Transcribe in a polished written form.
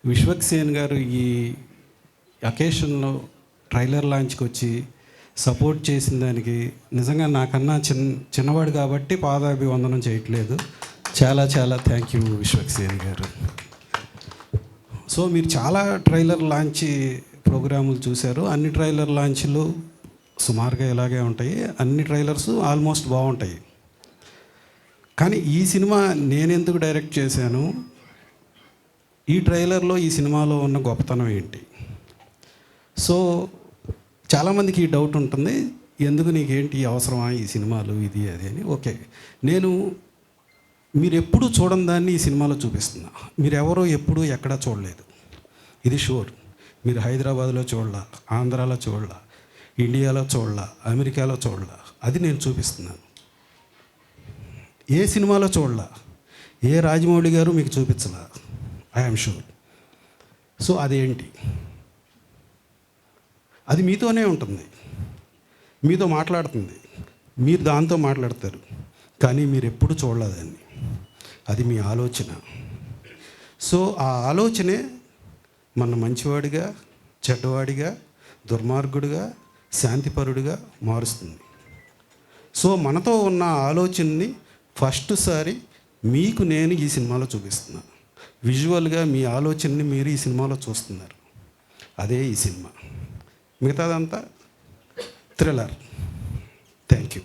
విశ్వక్సేన్ గారు ఈ అకేషన్లో ట్రైలర్ లాంచ్కి వచ్చి సపోర్ట్ చేసిన దానికి నిజంగా నాకన్నా చిన్నవాడు కాబట్టి పాదాభివందనం చేయట్లేదు. చాలా చాలా థ్యాంక్ యూ విశ్వక్సేన్ గారు. సో మీరు చాలా ట్రైలర్ లాంచ్ ప్రోగ్రాములు చూశారు. అన్ని ట్రైలర్ లాంచ్లు సుమారుగా ఇలాగే ఉంటాయి. అన్ని ట్రైలర్స్ ఆల్మోస్ట్ బాగుంటాయి. కానీ ఈ సినిమా నేను ఎందుకు డైరెక్ట్ చేశాను, ఈ ట్రైలర్లో ఈ సినిమాలో ఉన్న గొప్పతనం ఏంటి? సో చాలామందికి ఈ డౌట్ ఉంటుంది, ఎందుకు నీకేంటి అవసరమా ఈ సినిమాలు ఇది అది అని. ఓకే, నేను మీరు ఎప్పుడు చూడని దాన్ని ఈ సినిమాలో చూపిస్తున్నా. మీరు ఎవరో ఎప్పుడు ఎక్కడా చూడలేదు, ఇది షూర్. మీరు హైదరాబాద్లో చూడలా, ఆంధ్రాలో చూడలా, ఇండియాలో చూడలా, అమెరికాలో చూడలా, అది నేను చూపిస్తున్నాను. ఏ సినిమాలో చూడలా, ఏ రాజమౌళి గారు మీకు చూపించలా, ఐఎమ్ షూర్. సో అదేంటి? అది మీతోనే ఉంటుంది, మీతో మాట్లాడుతుంది, మీరు దాంతో మాట్లాడతారు, కానీ మీరు ఎప్పుడు చూడలేదాన్ని. అది మీ ఆలోచన. సో ఆ ఆలోచనే మన మంచివాడిగా, చెడ్డవాడిగా, దుర్మార్గుడిగా, శాంతిపరుడిగా మారుస్తుంది. సో మనతో ఉన్న ఆలోచనని ఫస్ట్ సారి మీకు నేను ఈ సినిమాలో చూపిస్తున్నాను. విజువల్గా మీ ఆలోచనని మీరు ఈ సినిమాలో చూస్తున్నారు. అదే ఈ సినిమా. మిగతాదంతా థ్రిల్లర్. Thank you.